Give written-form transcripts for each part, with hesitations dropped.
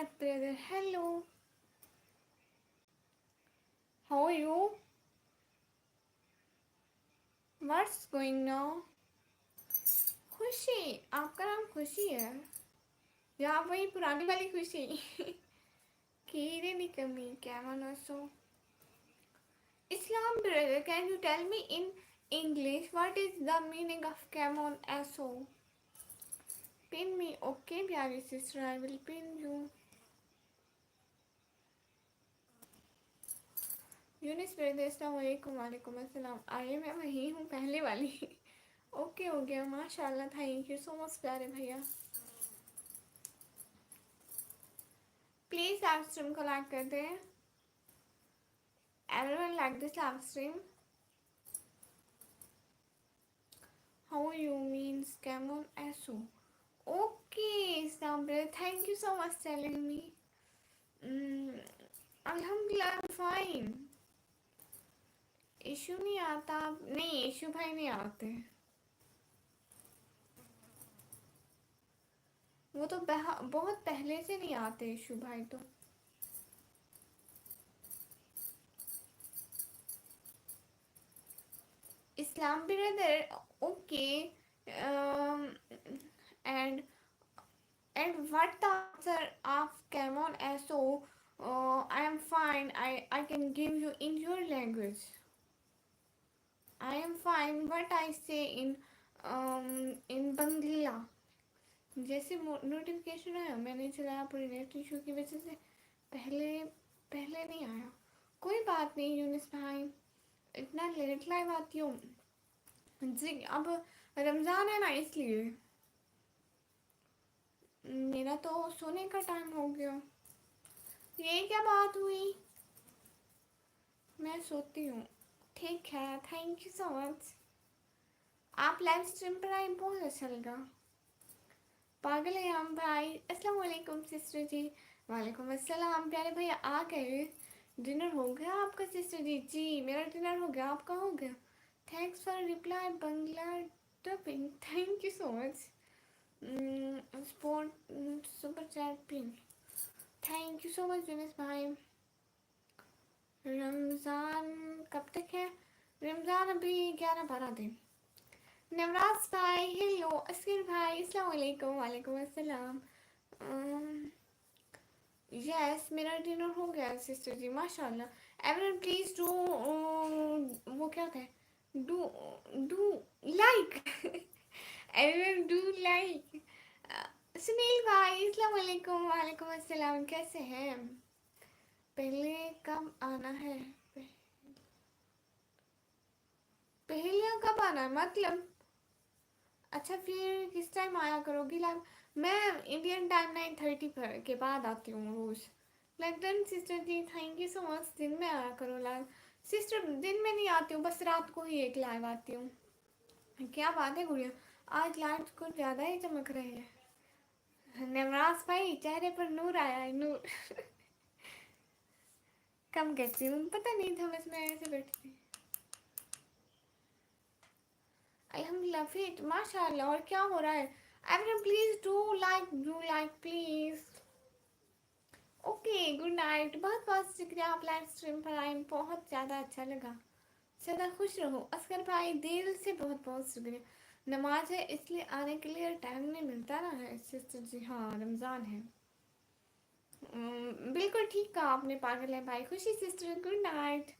Ahmed brother, hello. How are you? What's going on? खुशी, आपका नाम खुशी है या वही पुरानी वाली खुशी? कीड़े नी कमी क्या मानो सो? Islam brother, can you tell me in English what is the meaning of come on so? Pin me, okay, प्यारी sister, I will pin you. Younis brother, अस्सलाम वालेकुम. वालेकुम अस्सलाम. अरे मैं वही हूँ पहले वाली. ओके हो गया माशाल्लाह. थैंक यू सो मच प्यारे भैया. प्लीज लाइव स्ट्रीम को लाइक कर दें. Everyone like this live stream. How you means came on also. Okay Islam brother, thank you so much telling me. अल्हम्दुलिल्लाह फाइन. इशू नहीं आता. नहीं, इशू भाई नहीं आते. वो तो बहुत पहले से नहीं आते इशू भाई तो. Islam brother, okay. Um, and what the answer of Camon SO? I am fine. I can give you in your language. I am fine. What I say in Bangla. जैसे नोटिफिकेशन आया मैंने चलाया पूरी net issue की वजह से पहले पहले नहीं आया. कोई बात नहीं यूनिस भाई, इतना लेट लाइव आती हूँ जी. अब रमज़ान है ना इसलिए मेरा तो सोने का टाइम हो गया. ये क्या बात हुई? मैं सोती हूँ. ठीक है, थैंक यू सो मच. आप लाइव स्ट्रीम पर आए, बहुत अच्छा लगा. पागल है हम भाई. अस्सलाम वालेकुम सिस्टर जी. वालेकुम अस्सलाम प्यारे भैया. आ गए? डिनर हो गया आपका सिस्टर जी? जी मेरा डिनर हो गया. आपका हो गया? Thanks for reply Bangla typing. Thank you so much. Support super chat pin. Thank you so much जुनेस भाई. रमज़ान कब तक है? रमज़ान अभी 11-12 दिन. नवराज भाई हेलो. अस्कर भाई अस्सलाम वालेकुम. वालेकुम अस्सलाम. यस मेरा डिनर हो गया सिस्टर जी माशाल्लाह. एवरीवन प्लीज डू वो क्या होता है? Do do like. Everyone do like. Sunil भाई अस्सलाम वालेकुम. वालेकुम अस्सलाम. कैसे हैं? पहले कब आना है? पहले कब आना है मतलब? अच्छा फिर किस टाइम आया करोगी लाइव? मैं इंडियन टाइम 9:30 पर के बाद आती हूँ रोज़. Like done sister ji, thank you so much. दिन में आया करो लाइव. सिस्टर दिन में नहीं आती हूँ, बस रात को ही एक लाइव आती हूँ. क्या बात है गुड़िया, आज लाइट कुछ ज़्यादा ही चमक रहे हैं. नवराज भाई चेहरे पर नूर आया है, नूर. कम कैसी हूँ पता नहीं था, बस मैं ऐसे बैठी थी. अल्हम्दुलिल्लाह फिट माशाल्लाह. और क्या हो रहा है? Everyone please do like please. Okay good night. बहुत बहुत शुक्रिया आप लाइव स्ट्रीम पर आए, बहुत ज़्यादा अच्छा लगा. सदा खुश रहो. असगर भाई दिल से बहुत बहुत शुक्रिया. नमाज है इसलिए आने के लिए टाइम नहीं मिलता ना है सिस्टर जी. हाँ रमज़ान है. बिल्कुल ठीक कहा आपने. पागल है भाई. खुशी सिस्टर गुड नाइट.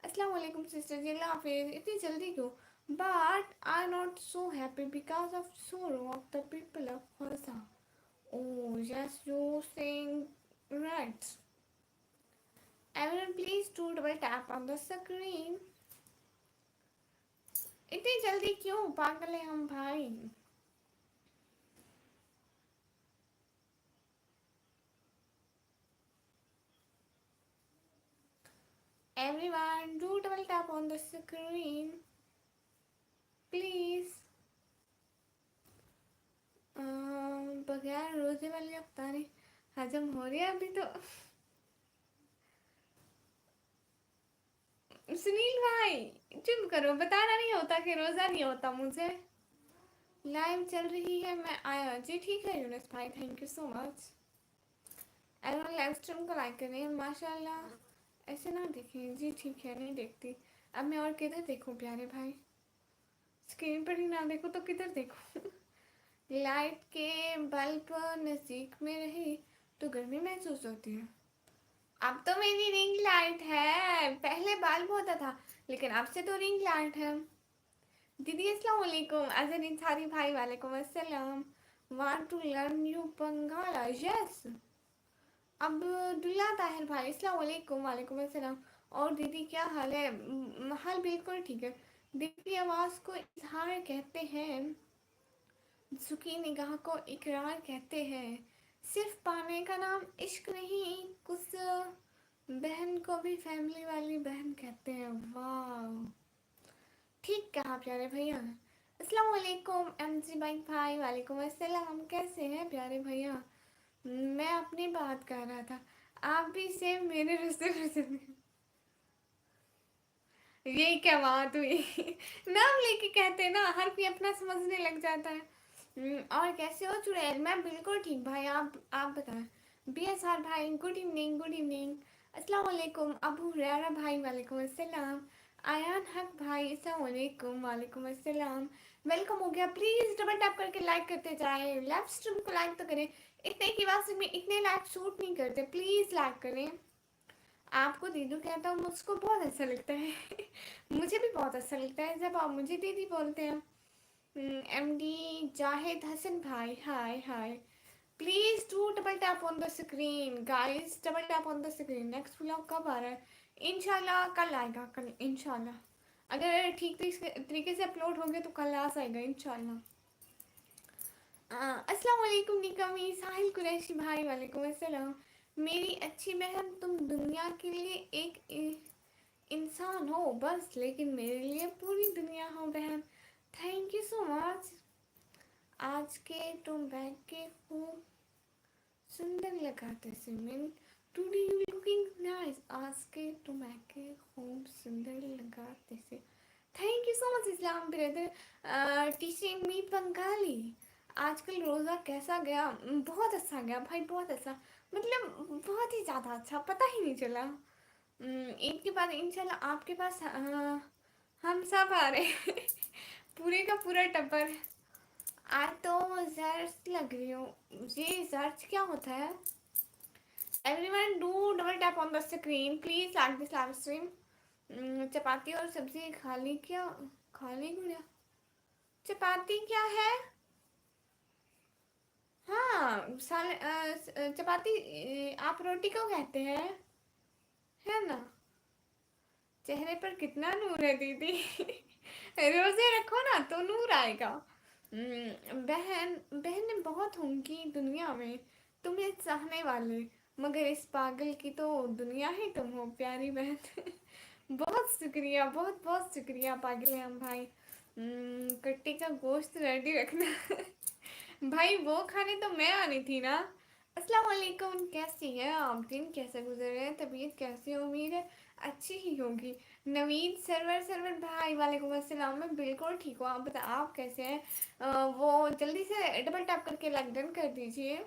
अस्सलाम वालेकुम सिस्टर जी. अल्लाह हाफिज़. इतनी जल्दी क्यों? But I not so happy because of सोरो of the people of Harsha. Oh yes you saying right. Everyone please do double tap on the screen. इतनी जल्दी क्यों? पागल है हम भाई. Everyone do double tap on the screen please. बगैर रोजे वाली अफ्तारी हजम हो रही है अभी तो. सुनील भाई चुप करो. बताना नहीं होता कि रोजा नहीं होता मुझे. लाइव चल रही है, मैं आया जी. ठीक है यूनिस भाई, thank you so much. Everyone live stream को लाइक करें माशाल्लाह। ऐसे ना देखें जी, ठीक है नहीं देखती। अब मैं और किधर देखूं प्यारे भाई, स्क्रीन पर ही ना देखो तो किधर देखूं। लाइट के बल्ब नज़दीक में रहे तो गर्मी महसूस होती है। अब तो मेरी रिंग लाइट है, पहले बल्ब होता था लेकिन अब से तो रिंग लाइट है। दीदी अस्सलाम वालेकुम, अजहर इंसारी भाई वालेकुम अस्सलाम। Want to learn you Bangla, yes. Abdullah Tahir भाई अस्सलाम वालेकुम, वालेकुम अस्सलाम। और दीदी क्या हाल है? हाल बिल्कुल ठीक है। दीदी की आवाज़ को इजहार कहते हैं, झुकी निगाह को इकरार कहते हैं। सिर्फ पाने का नाम इश्क नहीं, कुछ बहन को भी फैमिली वाली बहन कहते हैं। वाह, ठीक कहा प्यारे भैया। अस्सलाम वालेकुम एमजी बाइक भाई, वालेकुम अस्सलाम। कैसे हैं प्यारे भैया? मैं अपनी बात कर रहा था, आप भी सेम मेरे रिश्ते में। यही क्या बात हुई। नाम लेके कहते हैं ना, हर कोई अपना समझने लग जाता है। और कैसे हो चुड़ैल? मैं बिल्कुल ठीक भाई, आप बताएं। BSR भाई गुड इवनिंग, गुड इवनिंग। अस्सलाम वालेकुम अबू हुरैरा भाई, वालेकुम अस्सलाम। आयान हक भाई अस्सलाम वालेकुम, वालेकुम अस्सलाम। वेलकम हो गया, प्लीज़ डबल टैप करके लाइक करते जाए। लाइव स्ट्रीम को लाइक तो करें, इतने की बात में इतने लाइक शूट नहीं करते, प्लीज़ लाइक करें। आपको दीदू कहता हूँ, मुझको बहुत अच्छा लगता है। मुझे भी बहुत अच्छा लगता है जब आप मुझे दीदी बोलते हैं। MD जाहिद हसन भाई, hi hi. Please do double tap on the screen guys, double tap on the screen. Next vlog कब आ रहा है? इंशाल्लाह कल आएगा, कल इंशाल्लाह। अगर ठीक तरीके से अपलोड हो गया तो कल आ जाएगा इंशाल्लाह। अस्सलाम वालेकुम निकमी साहिल कुरैशी भाई, वालेकुम अस्सलाम। मेरी अच्छी बहन, तुम दुनिया के लिए एक इंसान हो बस, लेकिन मेरे लिए पूरी दुनिया हो बहन। Thank you so much. आज के तुम बैग के खूब सुंदर लगाते से mean today you looking nice. आज के तुम बैग के खूब सुंदर लगाते से। Thank you so much Islam brother teaching me Bengali. आजकल रोज़ा कैसा गया? बहुत अच्छा गया भाई, बहुत अच्छा। मतलब बहुत ही ज़्यादा अच्छा, पता ही नहीं चला। ईद के बाद इंशाल्लाह आपके पास हम सब आ रहे हैं। पूरे का पूरा टब्बर। आज तो जर्च लग रही हूँ। ये जर्च क्या होता है? Everyone do double tap on the screen please, like this live stream. Chapati और सब्जी खाली क्या? खाली गुड़िया, चपाती क्या है? हाँ चपाती आप रोटी को कहते हैं, है ना? चेहरे पर कितना नूर है दीदी। रोजे रखो ना तो नूर आएगा। बहन बहन बहुत होंगी दुनिया में तुम्हें चाहने वाले, मगर इस पागल की तो दुनिया ही तुम हो प्यारी बहन। बहुत शुक्रिया, बहुत बहुत शुक्रिया पागल हम भाई। कट्टी का गोश्त रेडी रखना। भाई वो खाने तो मैं आनी थी ना। अस्सलाम वालेकुम, कैसी है आप? दिन कैसे गुजर रहे हैं? तबीयत कैसी है? उम्मीद है अच्छी ही होगी। नवीद सरवर सरवर भाई, वालेकुम अस्सलाम। मैं बिल्कुल ठीक हूँ, आप बताएं आप कैसे हैं? वो जल्दी से डबल टैप करके लाइक डन कर दीजिए।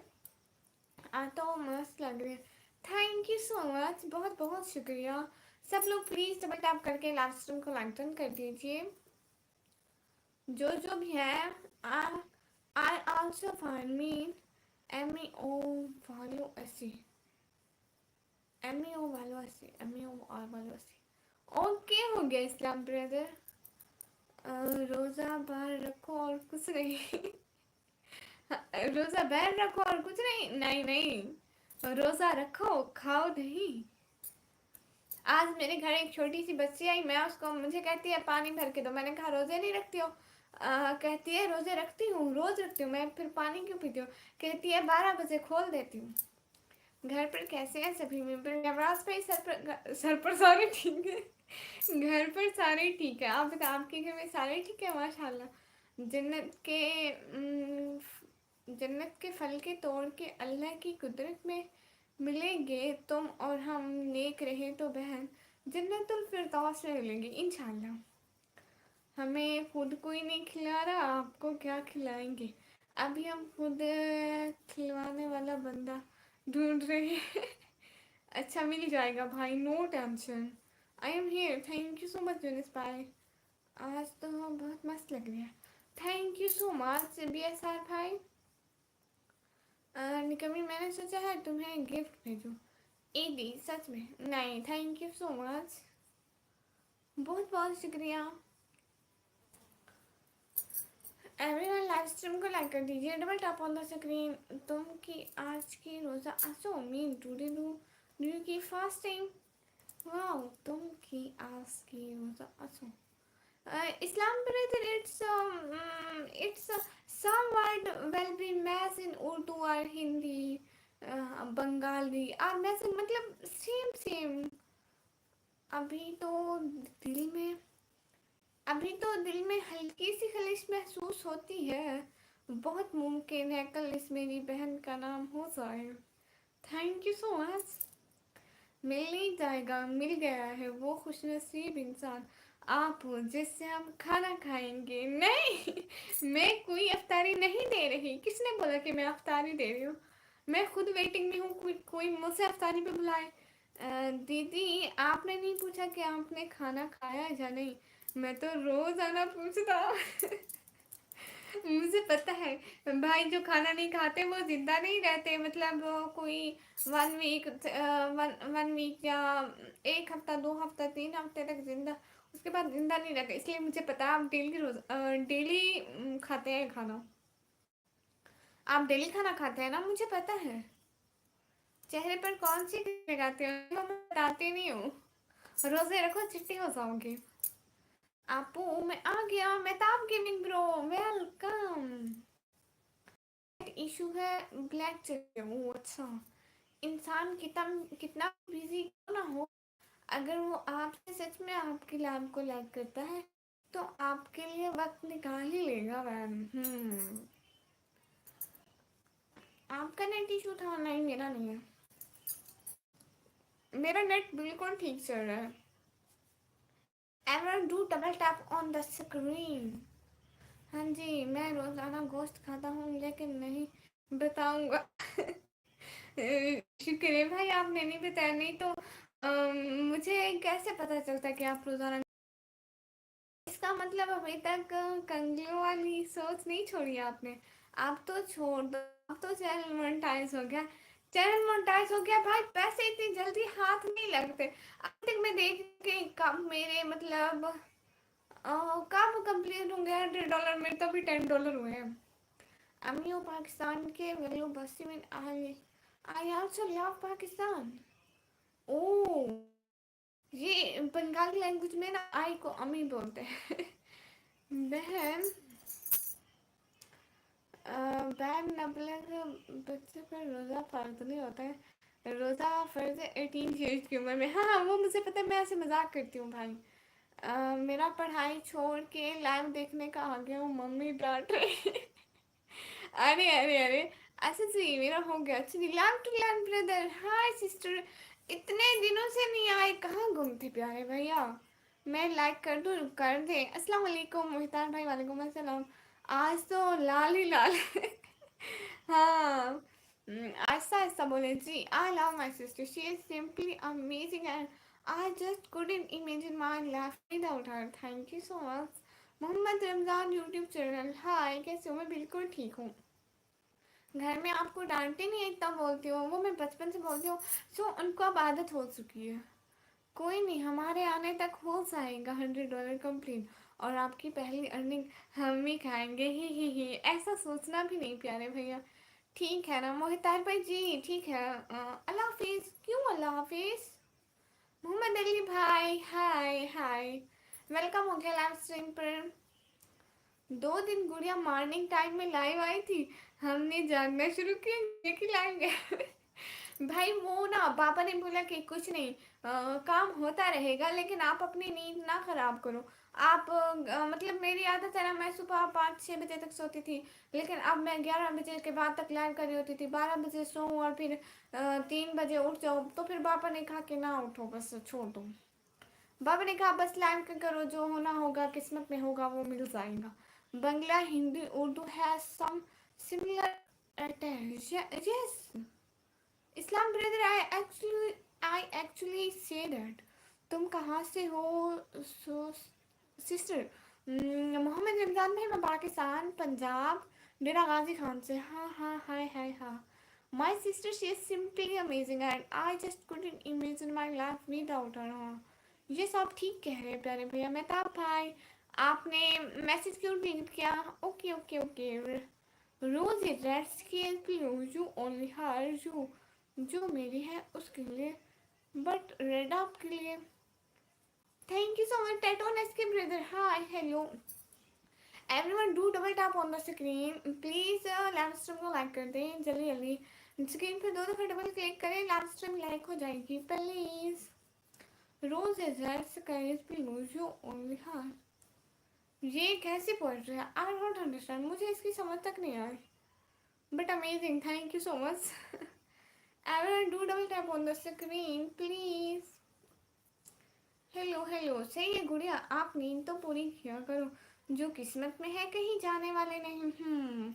तो मस्त लग रहे हैं। थैंक यू सो मच, बहुत बहुत शुक्रिया। सब लोग प्लीज़ डबल टैप करके लाइव स्ट्रीम को लाइक डन कर दीजिए, जो भी है। I also find me MEO वालो ऐसी, MEO वालो ऐसी, MEO वालो ऐसी। ओके हो गया इस्लाम ब्रदर। रोज़ा बाहर रखो और कुछ नहीं। रोज़ा बाहर रखो और कुछ नहीं, नहीं नहीं, रोज़ा रखो खाओ नहीं। आज मेरे घर एक छोटी सी बच्ची आई, मैं उसको, मुझे कहती है पानी भर के दो। मैंने कहा रोज़े नहीं रखती हो? कहती है रोज़े रखती हूँ, रोज़ रखती हूँ। मैं फिर पानी क्यों पीती हूँ? कहती है 12 बजे खोल देती हूँ। घर पर कैसे हैं सभी मेंबर? नवराज भाई सर पर सारे ठीक है। घर पर सारे ठीक है, आप बताओ आपके घर में सारे ठीक है? माशाल्लाह। जन्नत के फल के तोड़ के अल्लाह की कुदरत में मिलेंगे तुम और हम, नेक रहे तो बहन जन्नतुल फिरदौस में मिलेंगे इंशाल्लाह। हमें खुद कोई नहीं खिला रहा, आपको क्या खिलाएंगे? अभी हम खुद खिलवाने वाला बंदा ढूंढ रहे हैं। अच्छा मिल जाएगा भाई, no tension. I am here, thank you so much Younis भाई। आज तो बहुत मस्त लग रही है। थैंक यू सो मच बी एस आर भाई। निकमी मैंने सोचा है तुम्हें गिफ्ट भेजूं। ईदी सच में नहीं, थैंक यू सो मच, बहुत बहुत शुक्रिया। एवरीवन लाइव स्ट्रीम को लाइक कर दीजिए, double tap on the screen. तुम की आज की रोजा असो मीन टुडे डू यू की फास्टिंग। वाओ, तुम की आज की रोजा असो। Islam brother, it's some word will be mass in Urdu or Hindi, Bengali और मैस मतलब सेम सेम। अभी तो दिल में अभी तो दिल में हल्की सी खलिश महसूस होती है। बहुत मुमकिन है कल इस मेरी बहन का नाम हो जाए। Thank you so much. मिल नहीं जाएगा, मिल गया है वो खुशनसीब इंसान आप हो जिससे हम खाना खाएंगे। नहीं, मैं कोई अफ्तारी नहीं दे रही। किसने बोला कि मैं अफ्तारी दे रही हूँ? मैं खुद वेटिंग में हूँ, कोई मुझसे अफ्तारी पे बुलाए। दीदी आपने नहीं पूछा कि आपने खाना खाया या नहीं। मैं तो रोज आना पूछता हूँ। मुझे पता है भाई, जो खाना नहीं खाते वो जिंदा नहीं रहते। मतलब कोई 1 वीक, 1 वीक या 1 हफ्ता, 2 हफ्ता, 3 हफ्ते तक जिंदा, उसके बाद जिंदा नहीं रहते। इसलिए मुझे पता है आप डेली खाते हैं खाना। आप डेली खाना खाते हैं ना, मुझे पता है। चेहरे पर कौन सी लगाते हो, मैं बताती नहीं हूँ। रोजे रखो चिट्ठी हो जाओगे। आपू मैं आ गया, मैं ताब गेमिंग ब्रो, वेलकम। इशू है ब्लैक चेक। वो अच्छा, इंसान कितना कितना बिजी क्यों ना हो, अगर वो आपसे सच में आपकी लैब को लाइक करता है तो आपके लिए वक्त निकाल ही लेगा मैम। आपका नेट इशू था? नहीं, मेरा नहीं है। मेरा नेट बिल्कुल ठीक चल रहा है। Ever do double tap on the screen. हाँ जी, मैं रोजाना गोश्त खाता हूँ लेकिन नहीं बताऊंगा। शुक्र है भाई, आपने नहीं बताया, नहीं तो मुझे कैसे पता चलता कि आप रोजाना। इसका मतलब अभी तक कंगलों वाली सोच नहीं छोड़ी आपने। आप तो छोड़ दो, आप तो चैनल मोनेटाइज हो गया। चैनल मोनेटाइज हो गया भाई, पैसे इतनी जल्दी हाथ नहीं लगते। अब तक मैं देख के कब मेरे मतलब कब कंप्लीट होंगे $100 में, तो भी $10 हुए हैं। अमीओ पाकिस्तान के वैल्यू बस्ती में आई आल्सो लव पाकिस्तान। ओ, ये बंगाली लैंग्वेज में ना आई को अमी बोलते हैं। बहन, बैग नबलग बच्चे पर रोज़ा फ़र्ज नहीं होता है। रोज़ा फ़र्ज है 18 ईयर्स की उम्र में। हाँ हाँ, वो मुझे पता है, मैं ऐसे मजाक करती हूँ भाई। मेरा पढ़ाई छोड़ के लाइव देखने का आ गया हूँ, मम्मी डांट रही। अरे अरे अरे, अच्छा जी मेरा हो गया। अच्छा, लैब टू लैब ब्रदर, हाय सिस्टर, इतने दिनों से नहीं आए, कहाँ गुम थे प्यारे भैया। मैं लाइक कर दूँ, कर दे। अस्सलाम वालेकुम मोहितान भाई, वालेकुम अस्सलाम। आज तो लाल ही लाल है। हाँ, ऐसा ऐसा बोले जी। I love my sister, she is simply amazing and I just couldn't imagine my life without her. Thank you so much. Mohammad Ramzan YouTube channel, hi कैसे हो? मैं बिल्कुल ठीक हूँ। घर में आपको डांटती नहीं है इतना बोलती हूँ, वो मैं बचपन से बोलती हूँ। सो उनको अब आदत हो चुकी है। कोई नहीं, हमारे आने तक हो जाएगा $100 कंप्लीट, और आपकी पहली अर्निंग हम ही खाएंगे। ही ऐसा सोचना भी नहीं प्यारे भैया। ठीक है ना मोहितार भाई जी, ठीक है। अल्लाह हाफिज। क्यों अल्लाह हाफिज? मोहम्मद अली भाई, हाय हाय, वेलकम हो गया लाइव स्ट्रीम पर। 2 दिन गुड़िया मॉर्निंग टाइम में लाइव आई थी, हमने जागना शुरू किया, देखी लाइव गए। भाई वो ना पापा ने बोला कि कुछ नहीं, काम होता रहेगा लेकिन आप अपनी नींद ना खराब करो। आप मतलब मेरी आदत है ना, मैं सुबह 5-6 बजे तक सोती थी, लेकिन अब मैं 11 बजे के बाद तक लाइव कर रही होती थी। 12 बजे सो और फिर 3 बजे उठ जाओ, तो फिर पापा ने कहा कि ना उठो, बस छोड़ दो। बाबा ने कहा बस लाइव का करो, जो होना होगा किस्मत में होगा वो मिल जाएगा। बंगला, हिंदी, उर्दू है some similar attach. Yes, Islam brother, I actually say that. तुम कहाँ से हो? सो सिस्टर, मोहम्मद रमजान भाई, मैं पाकिस्तान, पंजाब, डेरा गाजी खान से। हाँ हाँ, हाय हाय, हाँ। माई sister, she is simply amazing and I just couldn't imagine my life without her. हाँ, ये सब ठीक कह रहे हैं प्यारे भैया। मेहताब भाई, आपने मैसेज क्यों डिलीट किया? Okay okay okay. Rose red scale blue, you only her you, जो मेरी है उसके लिए, बट रेड आपके लिए। थैंक यू सो मच टैटो नेस्के brother, hi hello. Everyone do double tap on the screen please. Live stream को लाइक कर दें जल्दी जल्दी। स्क्रीन पे दो दफा डबल क्लिक करें, लाइव स्ट्रीम लाइक हो जाएगी please. Rose is red sky blue, you only हर। ये कैसी पोएट्री है? आई डोंट अंडरस्टैंड, मुझे इसकी समझ तक नहीं आई, but amazing, thank you so much. Everyone do double tap on the screen please. Hello hello, सही है गुड़िया, आप नींद तो पूरी किया करो, जो किस्मत में है कहीं जाने वाले नहीं।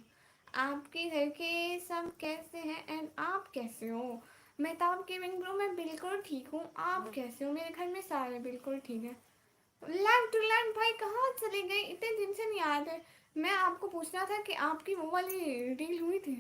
आपके घर के सब कैसे हैं एंड आप कैसे हो? मेहताब गेमिंग ब्रो, मैं बिल्कुल ठीक हूँ, आप कैसे हो? मेरे घर में सारे बिल्कुल ठीक है। लैंड टू लैंड भाई, कहाँ चले गए? इतने दिन से नहीं आए थे। मैं आपको पूछना था कि आपकी वो वाली डील हुई थी।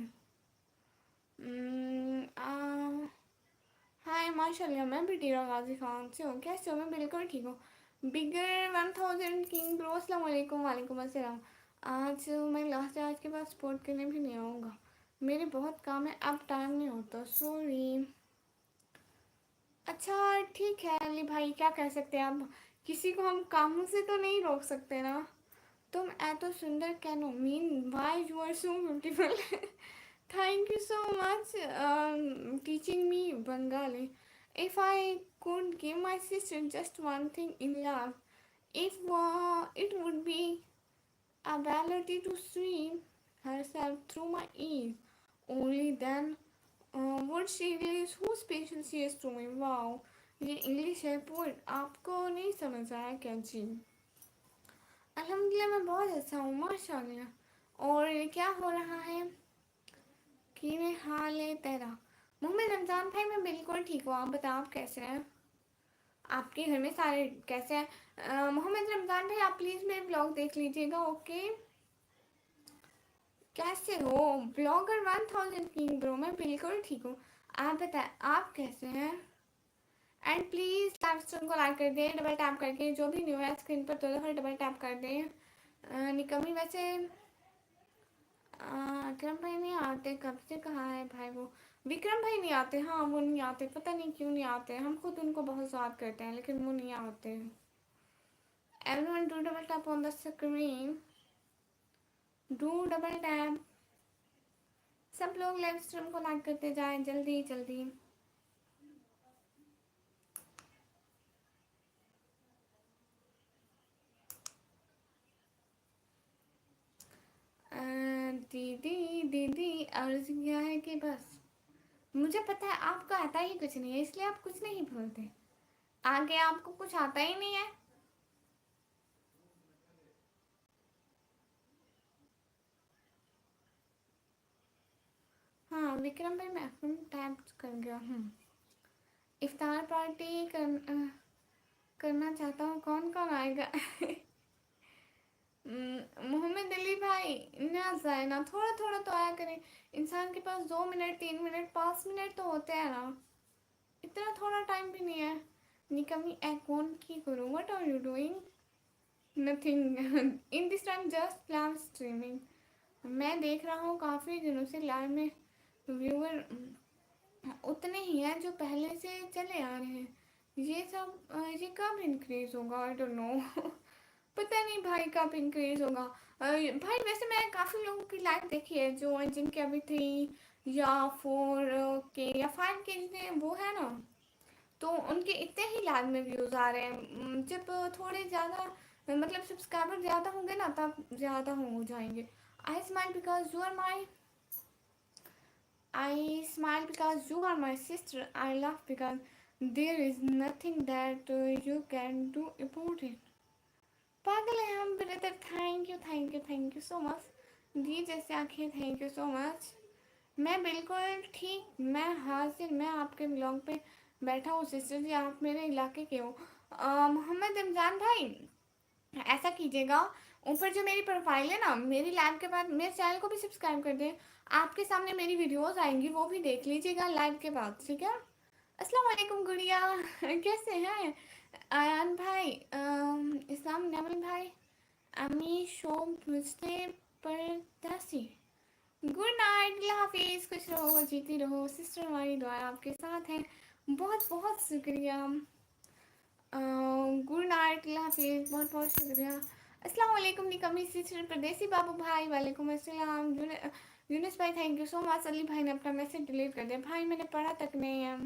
हाय माशाल्लाह, मैं भी टीरा गाजी खान से हूँ, कैसे हो? मैं बिल्कुल ठीक हूँ। बिगर 1000 किंग ब्रो, अस्सलाम वालेकुम। वालेकुम अस्सलाम। आज मैं लास्ट आज के पास सपोर्ट करने भी नहीं आऊँगा, मेरे बहुत काम है, अब टाइम नहीं होता, सॉरी। अच्छा ठीक है अली भाई, क्या कह सकते हैं अब, किसी को हम कामों से तो नहीं रोक सकते ना। तुम एतो सुंदर कैनो, mean why you are so beautiful. Thank you so much teaching me Bengali. If I could give my sister just one thing in love, if it would be ability to swim herself through my ears. Only then would she realize who special she is to me. Wow, ये English है poet, आपको नहीं समझ आया क्या जी? अल्हम्दुलिल्लाह मैं बहुत अच्छा हूँ माशाल्लाह। और क्या हो रहा है? कि मैं हाल है तेरा। मोहम्मद रमज़ान भाई, मैं बिल्कुल ठीक हूँ, आप बताओ आप कैसे हैं? आपके घर में सारे कैसे हैं? मोहम्मद रमज़ान भाई, आप प्लीज़ मेरे ब्लॉग देख लीजिएगा, ओके? कैसे हो ब्लॉगर 1000 किंग ब्रो? मैं बिल्कुल ठीक हूँ, आप बताएं आप कैसे हैं? एंड प्लीज़ लाइव स्ट्रीम को लाइक कर दें डबल टैप करके, जो भी न्यू है स्क्रीन पर दो दफ़ा डबल टैप कर दें। निकम्मी वैसे विक्रम भाई नहीं आते, कब से कहा है भाई वो? विक्रम भाई नहीं आते, हाँ वो नहीं आते, पता नहीं क्यों नहीं आते, हम खुद उनको बहुत याद करते हैं लेकिन वो नहीं आते। Everyone do double tap on the screen, do double tap. सब लोग लाइव स्ट्रीम को लाइक करते जाएं जल्दी जल्दी। दीदी दीदी, अर्ज किया है कि बस, मुझे पता है आपको आता ही कुछ नहीं है, इसलिए आप कुछ नहीं बोलते, आगे आपको कुछ आता ही नहीं है। हाँ विक्रम भाई, मैं अकाउंट टैप कर गया हूँ। इफ्तार पार्टी करना चाहता हूँ, कौन कौन आएगा? मोहम्मद अली भाई, ना जाए ना, थोड़ा थोड़ा तो आया करें, इंसान के पास 2 मिनट 3 मिनट 5 मिनट तो होते हैं ना, इतना थोड़ा टाइम भी नहीं है। निकमी अकाउंट की करो, what are you doing? Nothing in this time, just live streaming. मैं देख रहा हूँ काफ़ी दिनों से लाइव में व्यूअर उतने ही हैं जो पहले से चले आ रहे हैं। ये सब ये कब इंक्रीज होगा? I don't know. पता नहीं भाई कब इंक्रीज होगा। भाई वैसे मैं काफ़ी लोगों की लाइव देखी है जो जिनके अभी 3 या 4 के या 5 के जितने वो है ना, तो उनके इतने ही लाइव में व्यूज़ आ रहे हैं। जब थोड़े ज़्यादा मतलब सब्सक्राइबर ज़्यादा होंगे ना, तब ज़्यादा हो जाएंगे। I smile because you are my, I smile because you are my sister. I laugh because there is nothing that you can do about it. पागल है हम brother, thank you thank you thank you so much. दी जैसे आंखें, thank you so much. मैं बिल्कुल ठीक, मैं हाजिर, मैं आपके ब्लॉग पे बैठा हूँ सिस्टर जी, आप मेरे इलाके के हो। मोहम्मद रमज़ान भाई, ऐसा कीजिएगा, ऊपर जो मेरी प्रोफाइल है ना, मेरी लाइव के बाद मेरे चैनल को भी सब्सक्राइब कर दें। आपके सामने मेरी वीडियोस आएंगी, वो भी देख लीजिएगा लाइव के बाद, ठीक है। अस्सलाम वालेकुम गुड़िया कैसे हैं आयान भाई, इस्लाम नमल भाई, अमी शोभ मुझसे परदासी, गुड नाइट, अल्लाह हाफिज़, खुश रहो, जीती रहो सिस्टर, हमारी दुआ आपके साथ है, बहुत बहुत शुक्रिया। गुड नाइट, अल्लाह हाफिज़, बहुत बहुत शुक्रिया। अस्सलाम वालेकुम निकम्मी सिस्टर, परदेसी बाबू भाई, वालेकुम अस्सलाम। यूनुस भाई thank you so much. Ali भाई ने अपना मैसेज डिलीट कर दिया, भाई मैंने पढ़ा तक नहीं है,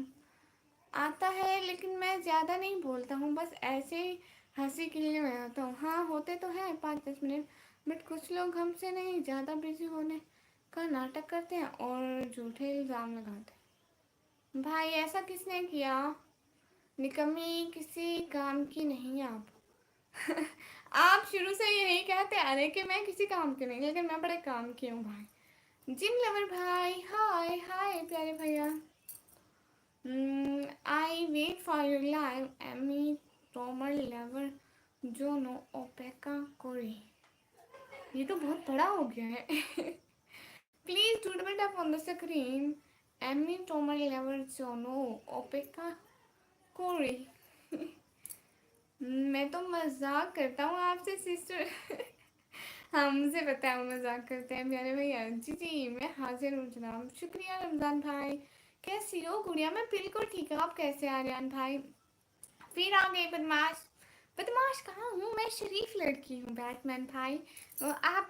आता है लेकिन मैं ज़्यादा नहीं बोलता हूँ, बस ऐसे ही हंसी के लिए मैं आता हूँ। हाँ होते तो हैं 5-10 मिनट, बट कुछ लोग हमसे नहीं ज़्यादा बिजी होने का नाटक करते हैं और झूठे इल्ज़ाम लगाते हैं। भाई ऐसा किसने किया, निकम्मी किसी काम की नहीं आप आप शुरू से यही कहते आ रहे कि मैं किसी काम की नहीं, लेकिन मैं बड़े काम की हूँ भाई। जिम लवर भाई, हाय हाय प्यारे भैया। I wait for your live एमी टोमर लेवर जो नो ओपेका कोरी, ये तो बहुत बड़ा हो गया है please do double tap on the screen, एमी टोमर लेवर जो नो ओपेका कोरी मैं तो मजाक करता हूँ आपसे सिस्टर हाँ मुझे पता है, मजाक करते हैं प्यारे भैया। जी जी मैं हाजिर हूँ जनाब, शुक्रिया रमज़ान भाई। कैसी हो गुड़िया, मैं बिल्कुल ठीक हूँ, आप कैसे आर्यन भाई। फिर आ गए बदमाश, बदमाश कहाँ हूँ मैं, शरीफ लड़की हूँ बैटमैन भाई। आप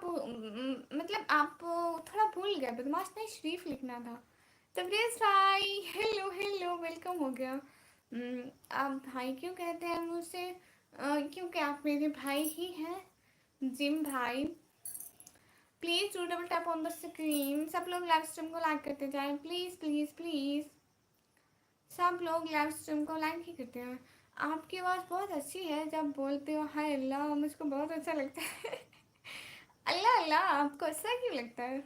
मतलब आप थोड़ा भूल गए, बदमाश नहीं शरीफ लिखना था। तबरेज भाई हेलो हेलो, वेलकम हो गया। आप भाई क्यों कहते हैं मुझसे, क्योंकि आप मेरे भाई ही हैं। जिम भाई please do double tap on the screen, सब लोग लाइव स्ट्रीम को लाइक करते जाएं प्लीज़ प्लीज़ प्लीज़, सब लोग लाइव स्ट्रीम को लाइक ही करते हैं। आपकी आवाज़ बहुत अच्छी है जब बोलते हो, हाय अल्लाह मुझको बहुत अच्छा लगता है अल्लाह अल्लाह, आपको अच्छा क्यों लगता है।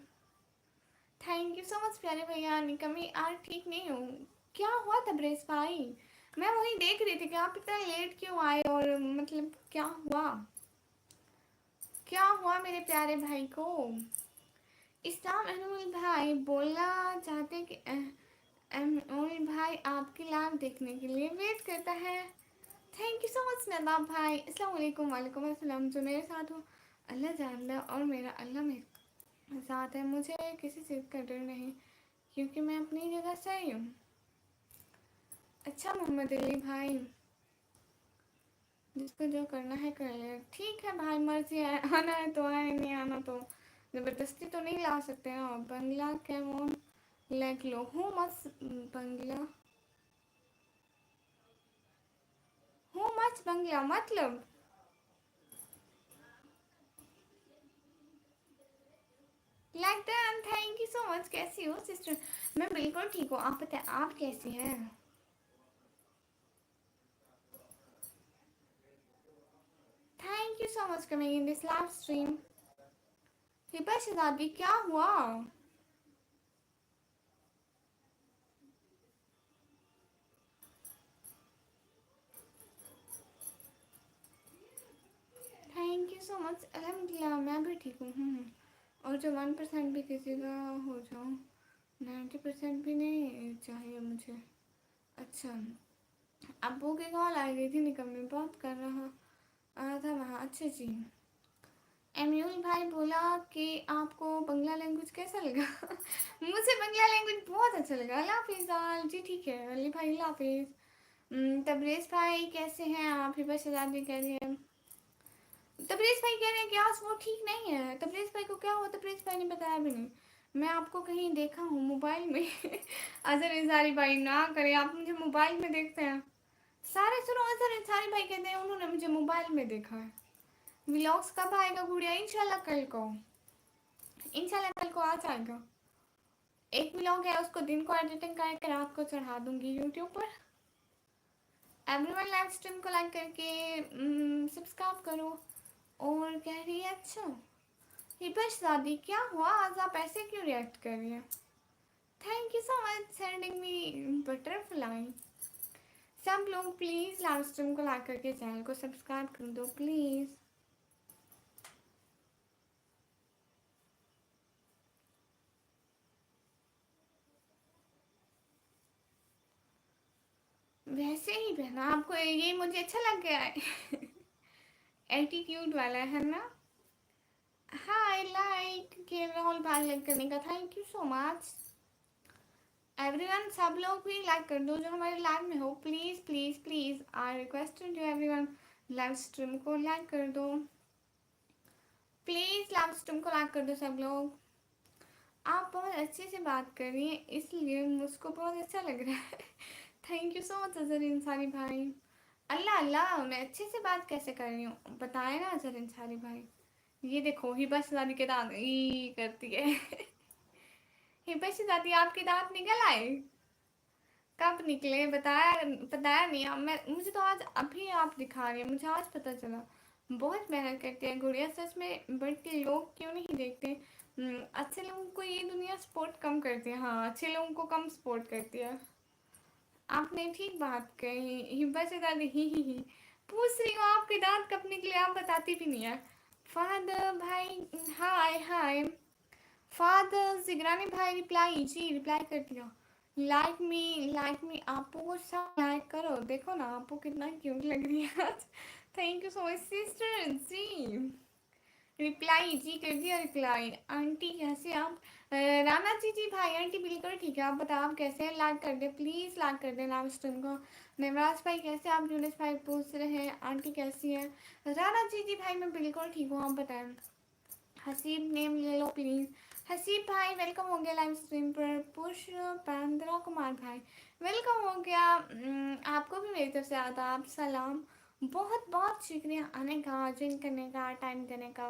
थैंक यू सो मच प्यारे भैया। निकमी आज ठीक नहीं हूँ, क्या हुआ तबरेज भाई, मैं वही देख रही थी कि आप इतना लेट क्यों आए, और मतलब क्या हुआ, क्या हुआ मेरे प्यारे भाई को। इस्लाम अनमोल भाई बोलना चाहते कि अनमोल भाई आपकी लाइव देखने के लिए वेट करता है। थैंक यू सो मच नदाब भाई। अस्सलाम वालेकुम, वालेकुम अस्सलाम। जो मेरे साथ हो अल्लाह जानता और मेरा अल्लाह मेरे साथ है, मुझे किसी चीज़ का डर नहीं क्योंकि मैं अपनी जगह सही हूँ। अच्छा मोहम्मद अली भाई, जिसको जो करना है कर ले, ठीक है भाई मर्जी है, आना है तो आए, नहीं आना तो ज़बरदस्ती तो नहीं ला सकते ना। बंगला कैमोन लेक लो हूँ मत, बंगला हूँ मच बंगला मतलब like that. Thank you so much. कैसी हो सिस्टर, मैं बिल्कुल ठीक हूँ, आप बताएं आप कैसी हैं। Thank you so much coming in this live stream. Hiba शहजादी क्या हुआ, थैंक यू सो मच। अल्हम्दुलिल्लाह मैं भी ठीक हूँ। और जो 1% भी किसी का हो जाऊँ, 90% भी नहीं चाहिए मुझे। अच्छा, अब्बू की कॉल आ गई थी, निकम्मी बात कर रहा था वहाँ। अच्छा जी, एम्यूल भाई बोला कि आपको बंगला लैंग्वेज कैसा लगा मुझे बंगला लैंग्वेज बहुत अच्छा लगा। अल्लाह हाफिज़ जी, ठीक है अली भाई, अल्लाह हाफिज़। तबरेज़ भाई कैसे हैं आप, हिबा शहजादी कह रही है। तबरेज़ भाई कह रहे हैं कि आज वो ठीक नहीं है। तबरेज़ भाई को क्या हुआ, तबरेज़ भाई ने बताया भी नहीं, मैं आपको कहीं देखा हूँ मोबाइल में अजहर इंसारी भाई ना करें, आप मुझे मोबाइल में देखते हैं सारे। सुनो, अजहर इंसारी भाई कहते हैं उन्होंने मुझे मोबाइल में देखा है। व्लॉग्स कब आएगा गुड़िया, इंशाल्लाह कल को, इंशाल्लाह कल को आ जाएगा। एक व्लॉग है उसको दिन को एडिटिंग करके रात को चढ़ा दूंगी यूट्यूब पर। एवरीवन लाइव स्ट्रीम को लाइक करके सब्सक्राइब करो। और कह रही है अच्छा हिबा शादी क्या हुआ, आज आप ऐसे क्यों रिएक्ट कर रही हैं। Sending me butterfly. सब लोग प्लीज लाइव स्ट्रीम को लाइक करके चैनल को सब्सक्राइब कर दो प्लीज। वैसे ही पहना आपको, ये मुझे अच्छा लग गया है। एटीट्यूड वाला है ना। हाय लाइक के राहुल भाई लाइक करने का, thank you so much everyone. सब लोग भी लाइक कर दो जो हमारे लाइव में हो, please please please I request to everyone, live stream को लाइक कर दो प्लीज, लाइव स्ट्रीम को लाइक कर दो सब लोग। आप बहुत अच्छे से बात कर रही हैं इसलिए मुझको बहुत अच्छा लग रहा है। Thank you so much Azhar Insari भाई। अल्लाह अल्लाह, मैं अच्छे से बात कैसे कर रही हूँ बताए ना अजहर इंसारी भाई। ये देखो हिबा शहजादी के दांत ई करती है। हिबा शहजादी आपके दांत निकल आए? कब निकले बताया बताया नहीं। अब मैं, मुझे तो आज अभी आप दिखा रही हैं, मुझे आज पता चला। बहुत मेहनत करती है गुड़िया सच में, बट लोग क्यों नहीं देखते। अच्छे लोगों को ये दुनिया सपोर्ट कम करती है, हाँ अच्छे लोगों को कम सपोर्ट करती है। आपने ठीक बात कही हिब्बा से दादी। ही पूछ रही हूँ आपके दांत कब निकले, आप बताती भी नहीं है। फहद भाई हाय हाय। फहद जिगरानी भाई रिप्लाई, जी रिप्लाई कर दिया। लाइक मी आपको को सब लाइक करो, देखो ना आपको कितना क्यूट लग रही है आज। Thank you so much sister ji. Reply जी कर दिया रिप्लाई। आंटी कैसे आप? राना जी भाई आंटी बिल्कुल ठीक है, आप बताओ आप कैसे हैं? लाइक कर दे प्लीज़, लाइक कर देना आप स्ट्रीम को। नवराज भाई कैसे आप? यूनिस भाई पूछ रहे हैं आंटी कैसी है? राना जी भाई मैं बिल्कुल ठीक हूँ, आप बताएं। हसीब नेम ले लो प्लीज़। हसीब भाई वेलकम हो गया लाइव स्ट्रीम पर। पुष्पेंद्र कुमार भाई वेलकम हो गया। आपको भी मेरी तरफ से आदाब सलाम, बहुत बहुत शुक्रिया आने का, ज्वाइन करने का, टाइम देने का।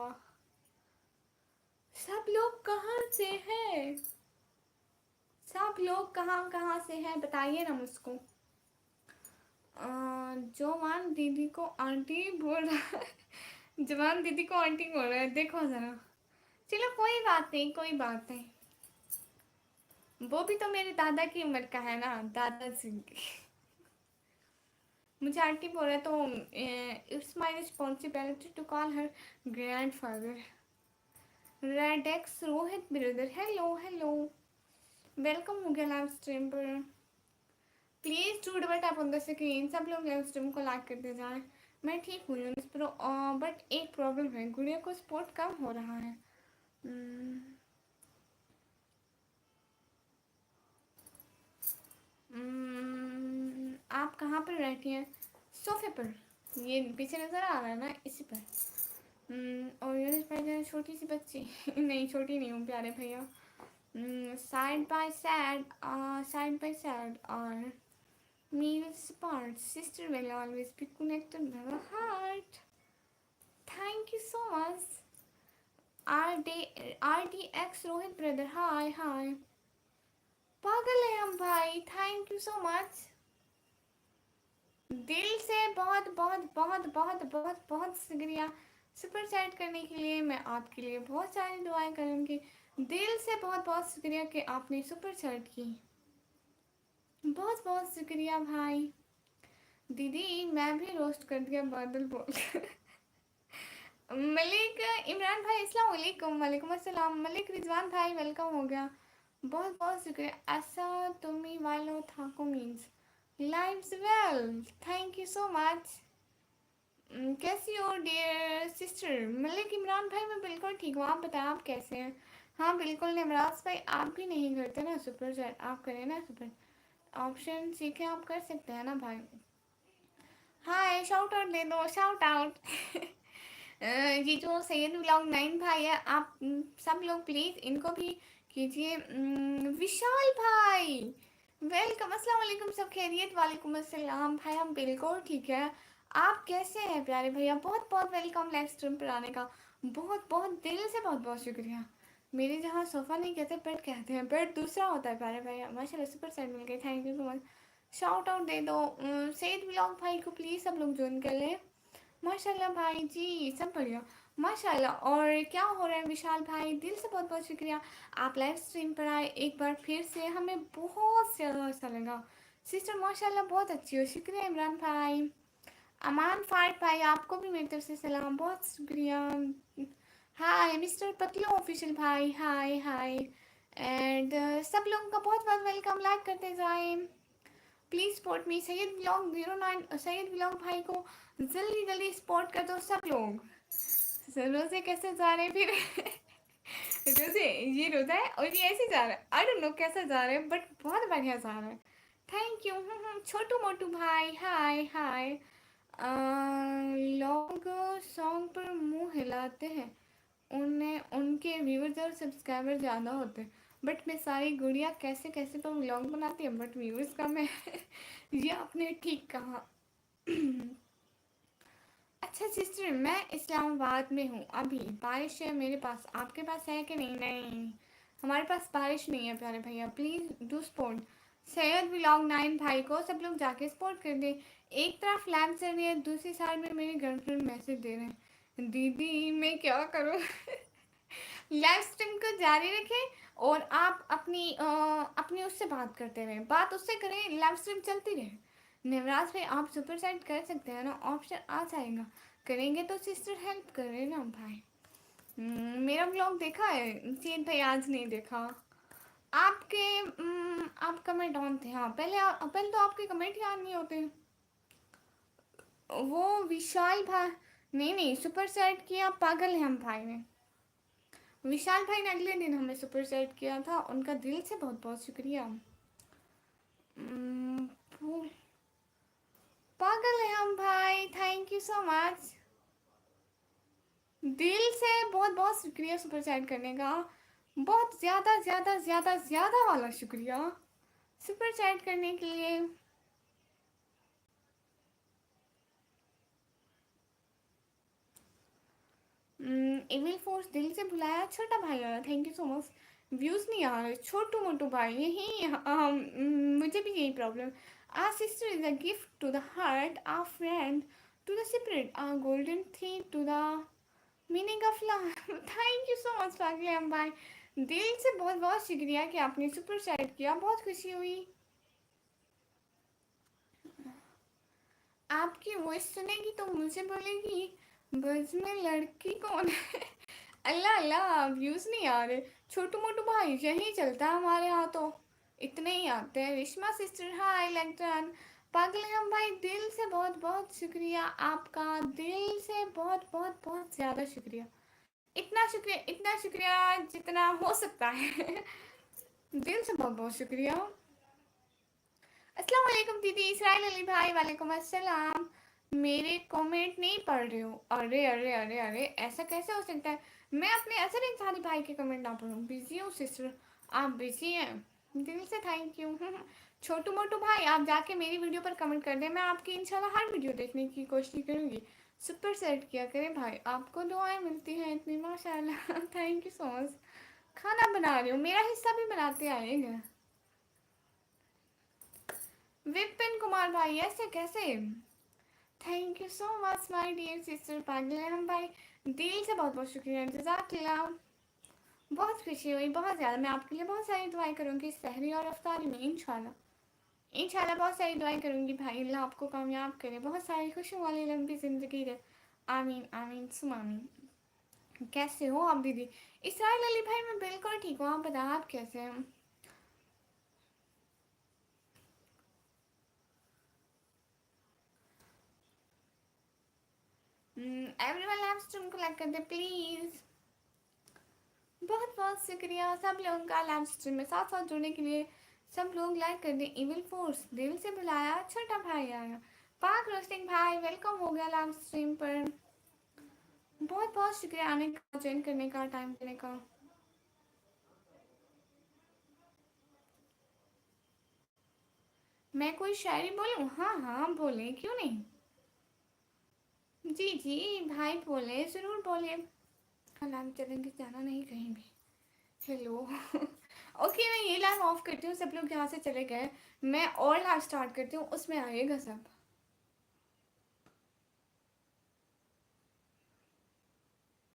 सब लोग कहाँ से हैं? सब लोग कहाँ कहाँ से हैं बताइए ना मुझको। जवान दीदी को आंटी बोल रहा है। जवान दीदी को आंटी बोल रहा है, देखो जरा। चलो कोई बात नहीं कोई बात नहीं, वो भी तो मेरे दादा की उम्र का है ना, दादा सिंह की। मुझे आंटी बोल रहा है तो it's my responsibility to call her grandfather. रेडेक्स Rohit brother hello hello, welcome हो गया लाइव स्ट्रीम पर। Please to double tap on the screen, सब लोग लाइव स्ट्रीम को लाइक करते जाएं। मैं ठीक हूँ यूनिस प्रो, बट एक प्रॉब्लम है, गुड़िया को सपोर्ट कम हो रहा है। आप कहाँ पर बैठी हैं? सोफे पर, ये पीछे नज़र आ रहा है ना इसी पर। और यूनिस भाई छोटी सी बच्ची। नहीं छोटी नहीं हूँ प्यारे भैया। साइड बाय साइड और meals apart. Sister will always be connected by the heart. Thank you so much. RDX Rohit brother. Hi. पागल है हम भाई, थैंक यू सो मच। दिल से बहुत बहुत बहुत बहुत बहुत बहुत शुक्रिया सुपर चैट करने के लिए। मैं आपके लिए बहुत सारी दुआएं करूँगी। दिल से बहुत बहुत शुक्रिया कि आपने सुपर चैट की, बहुत बहुत शुक्रिया भाई। दीदी मैं भी रोस्ट कर दिया बादल बोल। मलिक इमरान भाई अस्सलाम वालेकुम। वालेकुम अस्सलाम। मलिक रिजवान भाई वेलकम हो गया, बहुत बहुत शुक्रिया। ऐसा तुम्ही वालो था को means lives well, thank you so much. कैसी हो डियर सिस्टर? मलिक इमरान भाई मैं बिल्कुल ठीक हूँ, आप बताएं आप कैसे हैं? हाँ बिल्कुल निमराज भाई, आप भी नहीं करते ना सुपर चैट, आप करें ना सुपर ऑप्शन सीखे, आप कर सकते हैं ना भाई। हाय शाउट आउट दे दो, शाउट आउट। ये जो सैयद व्लॉग 9 भाई है, आप सब लोग प्लीज़ इनको भी कीजिए। विशाल भाई वेलकम, अस्सलाम वालेकुम, सब खैरियत? वालेकुम अस्सलाम भाई, हम बिल्कुल ठीक है, आप कैसे हैं प्यारे भैया? बहुत बहुत वेलकम लाइव स्ट्रीम पर आने का, बहुत बहुत दिल से बहुत बहुत शुक्रिया। मेरे जहाँ सोफ़ा नहीं कहते बेड कहते हैं, बेड दूसरा होता है प्यारे भैया। माशाल्लाह सुपर सेट मिल गए, thank you so much. Shout out दे दो सैयद व्लॉग भाई को, प्लीज़ सब लोग ज्वाइन कर लें। माशाल्लाह भाई जी, सब बढ़िया। माशाल्लाह। और क्या हो रहा है विशाल भाई? दिल से बहुत बहुत शुक्रिया, आप लाइव स्ट्रीम पर आए एक बार फिर से, हमें बहुत ज़्यादा अच्छा लगा। सिस्टर माशाल्लाह बहुत अच्छी हो, शुक्रिया इमरान भाई। अमान फाट भाई, आपको भी मेरी तरफ से सलाम, बहुत शुक्रिया। हाय मिस्टर पतलू ऑफिशियल भाई, हाय हाय। एंड सब लोगों का बहुत बहुत वेलकम, लाइक करते जाएं। Please support me. Syed vlog 09, Syed vlog भाई को जल्दी जल्दी सपोर्ट कर दो सब लोग। रोज़े कैसे जा रहे हैं फिर? रोज़े, ये रोज़ा है और ये ऐसे जा रहा है, आई डोंट नो कैसा जा रहा है, बट बहुत बढ़िया जा रहा है। Thank you. छोटू मोटू भाई, हाय हाय। लोग सॉन्ग पर मुंह हिलाते हैं, उन्हें उनके व्यूअर्स और सब्सक्राइबर ज़्यादा होते हैं, बट मैं सारी गुड़िया कैसे कैसे पर व्लॉग बनाती है बट व्यूअर्स कम है। ये आपने ठीक कहा। अच्छा सिस्टर, मैं इस्लामाबाद में हूँ अभी, बारिश है मेरे पास, आपके पास है कि नहीं? नहीं, हमारे पास बारिश नहीं है प्यारे भैया, please do support Syed vlog 9 भाई को, सब लोग जाके सपोर्ट कर दें। एक तरफ लैब चल रही है, दूसरी साइड में मेरी गर्लफ्रेंड मैसेज दे रहे हैं, दीदी मैं क्या करूँ? लाइव स्ट्रीम को जारी रखें और आप अपनी उससे बात करते रहें, बात उससे करें, लाइव स्ट्रीम चलती रहे। नवराज भाई आप सुपर सेट कर सकते हैं ना, ऑप्शन आ जाएगा, करेंगे तो सिस्टर हेल्प करे ना भाई। मेरा ब्लॉग देखा है सीन भाई? आज नहीं देखा। आपके आप कमेंट ऑन थे, हाँ पहले तो आपके कमेंट ही ऑन नहीं होते। वो विशाल भाई, नहीं नहीं सुपर सेट किया, पागल है हम भाई ने। विशाल भाई ने अगले दिन हमें सुपर सेट किया था, उनका दिल से बहुत बहुत शुक्रिया। फूल पागल है हम भाई, थैंक यू सो मच, दिल से बहुत बहुत शुक्रिया सुपर चैट करने का, बहुत ज़्यादा ज़्यादा ज़्यादा ज़्यादा वाला शुक्रिया सुपर चैट करने के लिए। इविल फोर्स दिल से बुलाया, छोटा भाई आया, thank you so much. Views नहीं आ रहे, छोटू मोटू भाई यही मुझे भी यही problem. A sister is a gift to the heart, a friend to the spirit, a golden थी to the meaning of love. Thank you so much फागले भाई, दिल से बहुत बहुत शुक्रिया कि आपने सुपर चैट किया, बहुत खुशी हुई। आपकी वॉइस सुनेगी तो मुझे बोलेगी बस में लड़की कौन है? अल्लाह अल्लाह, व्यूज़ नहीं आ रहे। छोटू मोटू भाई यही चलता है हमारे यहाँ तो, इतने ही आते हैं। रिश्मा सिस्टर हाय, इलेक्ट्रॉन पागल हम भाई, दिल से बहुत बहुत शुक्रिया आपका, दिल से बहुत बहुत बहुत ज़्यादा शुक्रिया, इतना शुक्रिया जितना हो सकता है। दिल से बहुत बहुत शुक्रिया। अस्सलाम वालेकुम दीदी, इसराइल अली भाई वालेकुम अस्सलाम। मेरे कमेंट नहीं पढ़ रही हूँ, अरे अरे अरे अरे ऐसा कैसे हो सकता है? मैं अपने असर इंसानी भाई के कमेंट ना पढ़ूँ? बिजी हूँ सिस्टर, आप बिजी हैं, दिल से थैंक यू। छोटू मोटू भाई आप जाके मेरी वीडियो पर कमेंट कर दें, मैं आपकी इंशाल्लाह हर वीडियो देखने की कोशिश करूँगी। सुपर सेट किया करें भाई, आपको दुआएं मिलती हैं इतनी माशाल्लाह। Thank you so much. खाना बना रही हूँ, मेरा हिस्सा भी बनाते आएगा। विपिन कुमार भाई ऐसे कैसे? Thank you so much my dear sister पागल हम भाई, दिल से बहुत बहुत शुक्रिया, जज़ाकल्लाह। बहुत खुशी हुई बहुत ज़्यादा, मैं आपके लिए बहुत सारी दुआएं करूँगी सहरी और अफ्तारी में इंशाल्लाह। इंशाल्लाह बहुत सारी दुआएं करूँगी भाई, अल्लाह आपको कामयाब करे, बहुत सारी खुशियों वाली लंबी ज़िंदगी दे। आमीन आमीन सुम आमीन। कैसे हो आप दीदी? इसराइल अली भाई मैं बिल्कुल ठीक हूँ, आप बताओ आप कैसे हैं? एवरीवन लाइव स्ट्रीम को लाइक कर दे प्लीज़। बहुत बहुत शुक्रिया सब लोगों का लाइव स्ट्रीम में साथ साथ जुड़ने के लिए। सब लोग लाइक कर दें। इविल फोर्स दिल से बुलाया, छोटा भाई आया, पाक रोस्टिंग भाई वेलकम हो गया लाइव स्ट्रीम पर। बहुत बहुत शुक्रिया आने का, ज्वाइन करने का, टाइम देने का। मैं कोई शायरी बोलूँ? हाँ हाँ बोले, क्यों नहीं। जी जी भाई बोले, ज़रूर बोले। लाइव चलेंगे, जाना नहीं कहीं भी। हेलो। ओके मैं ये लाइव ऑफ करती हूँ, सब लोग यहाँ से चले गए, मैं और लाइव स्टार्ट करती हूँ, उसमें आइएगा सब।